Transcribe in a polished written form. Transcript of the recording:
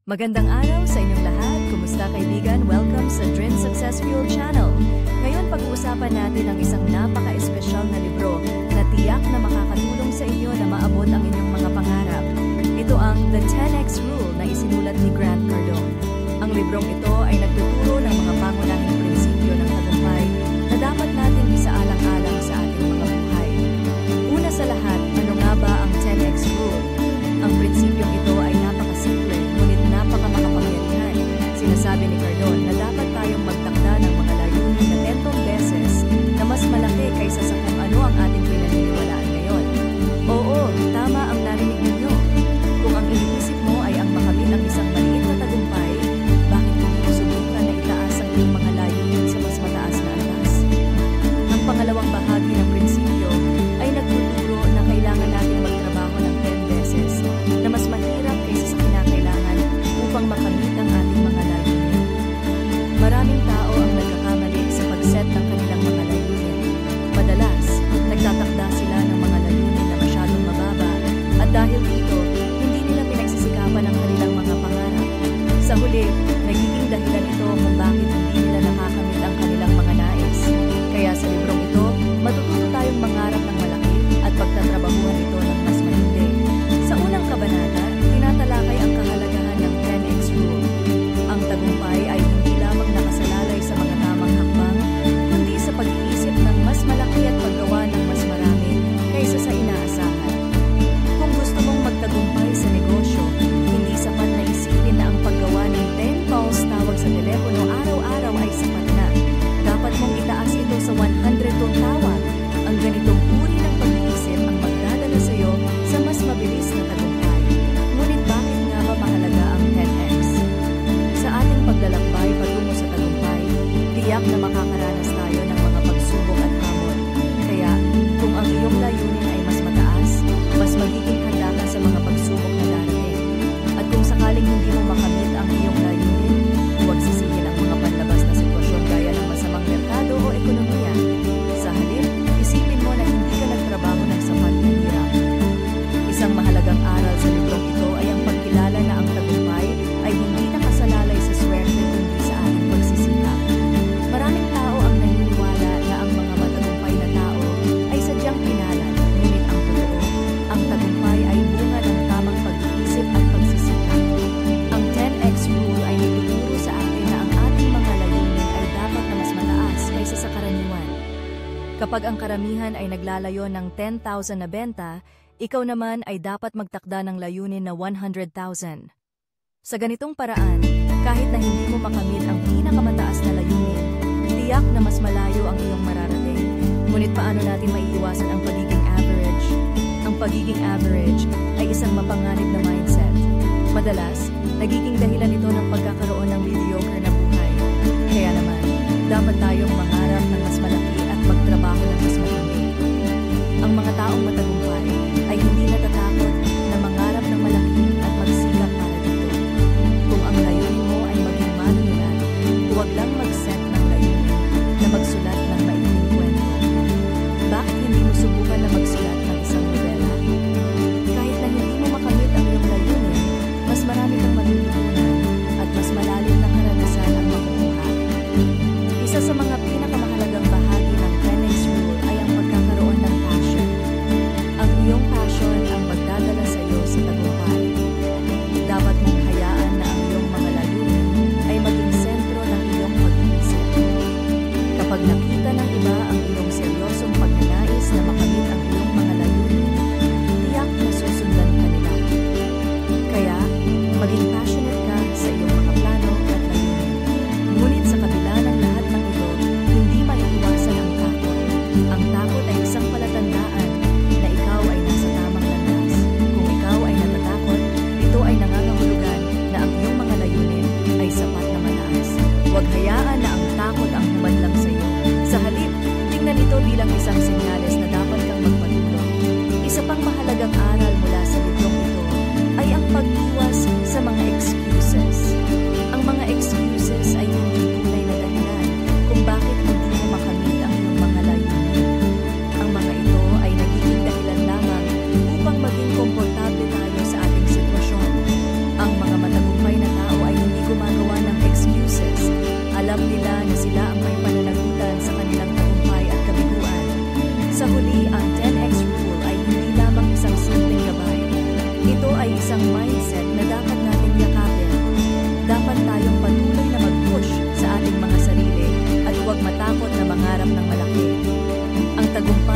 Magandang araw sa inyong lahat. Kumusta kaibigan? Welcome sa Drin Success Fuel Channel. Ngayon pag-uusapan natin ang isang napaka-espesyal na libro na tiyak na makakatulong sa inyo na maabot ang inyong mga pangarap. Ito ang The 10X Rule na isinulat ni Grant Cardone. Ang librong ito ay nagtuturo ng mga pangunahing prinsipyo ng tagumpay na dapat nating isaalang-alang sa ating mga buhay. Una sa lahat, ano nga ba ang 10X Rule? Ang prinsipyong ito ay napakasimple, ngunit napakamakapangyarihan. Sinasabi ni Cardone na dapat tayong magtakda ng mga layunin na 10 beses na mas malaki kaysa sa kung ano ang ating pinaniniwalaan ngayon. Oo, tama ang narinig ninyo. Kung ang iniisip mo ay ang makamit ang isang maliit na tagumpay, bakit hindi mo subukan na itaas ang iyong mga layunin sa mas mataas na antas? Ang pangalawang bahagi ng prinsipyo ay nagtuturo na kailangan nating magtrabaho ng 10 beses na mas mahirap kaysa sa kinakailangan upang makamit ang ating mga layunin. Maraming tao ang nagkakamali sa pag-set ng kanilang mga layunin. Madalas, nagtatakda sila ng mga layunin na masyadong mababa at dahil dito, hindi nila pinagsisikapan ang kanilang mga pangarap. Sa huli, nagiging dahilan ito kung bakit hindi nila nakakamit ang kanilang mga nais. Kaya sa librong ito, matututo tayong mangarap ng malaki at pagtatrabahuhan ito ng mas matindi. Sa unang kabanata, tinatalakay ang kahalagahan ng 10X Rule. Ang tagumpay ay hindi lamang nakasalalay sa mga tamang hakbang, kundi sa pag-iisip ng mas malaki at paggawa ng mas marami kaysa sa inaasahan. Kung gusto mong magtagumpay sa negosyo, hindi sapat na isipin na ang paggawa ng 10 calls tawag sa telepono araw-araw ay sapat na. Dapat mong itaas ito sa 100 tawag. Ang ganitong uri ng pag-iisip ang magdadala sa iyo sa mas mabilis na tagumpay. Ngunit bakit nga ba mahalaga ang 10X? Sa ating paglalakbay patungo sa tagumpay, tiyak na makakaranas tayo ng mga pagsubok at hamon. Kaya, kung ang iyong layunin ay mas mataas, mas magiging handa ka sa mga pagsubok na darating. At kung sakaling hindi mo makamit ang iyong layunin, huwag sisihin ang mga panlabas na sitwasyon gaya ng masamang merkado o ekonomiya. Sa halip, isipin mo na hindi ka nagtrabaho ng sapat na hirap. Isang mahalagang aral sa librong ito ay ang pagkilala na ang tagumpay ay hindi nakasalalay sa swerte kundi sa ating pagsisikap. Maraming tao ang naniniwala na ang mga matagumpay na tao ay sadyang pinalad, ngunit ang totoo, ang tagumpay ay bunga ng tamang pag-iisip at pagsisikap. Ang 10X Rule ay nagtuturo sa atin na ang ating mga layunin ay dapat na mas mataas kaysa sa karaniwan. Kapag ang karamihan ay naglalayo ng 10,000 na benta, ikaw naman ay dapat magtakda ng layunin na 100,000. Sa ganitong paraan, kahit na hindi mo makamit ang pinakamataas na layunin, tiyak na mas malayo ang iyong mararating. Ngunit paano natin maiiwasan ang pagiging average? Ang pagiging average ay isang mapanganib na mindset. Madalas, nagiging dahilan ito ng pagkakaroon ng mediocre na buhay. Kaya naman, dapat tayong mangarap ng mas malaki at magtrabaho ng mas matindi. Ang mga taong matagumpay ay hindi natatakot na mangarap ng malaki at magsikap para dito. Kung ang layunin mo ay maging manunulat, huwag lang mag-set ng layunin na magsulat ng maikling kwento. Bakit hindi mo subukan na magsulat ng isang nobela? Kahit na hindi mo makamit ang iyong layunin, mas marami kang matututunan at mas malalim na karanasan ang makukuha. Isa sa mga pinakamahalagang bahagi ng 10X Rule ay ang pagkakaroon ng passion. Ang iyong passion ang magdadala sa iyo sa tagumpay. Dapat mong hayaan na ang iyong mga layunin ay maging sentro ng iyong pag-iisip. Kapag nakita ng iba ang iyong seryosong pagnanais na makamit ang iyong mga layunin, tiyak na susundan ka nila. Kaya, maging passionate ka sa iyong mga plano at layunin. Ngunit sa kabila ng lahat ng ito, hindi maiiwasan ang takot. Ang takot ay isang palatandaan na ikaw ay nasa tamang landas. Kung ikaw ay natatakot, ito ay nangangahulugan na ang iyong mga layunin ay sapat na mataas. Huwag hayaan na ang takot ang humadlang sa iyo. Sa halip, tingnan ito bilang isang senyales na dapat kang magpatuloy. Isa pang mahalagang aral mula sa librong ito ay ang pag-iwas sa mga excuse. ay isang mindset na dapat nating yakapin. Dapat tayong patuloy na mag-push sa ating mga sarili at huwag matakot na mangarap ng malaki. Ang tagumpay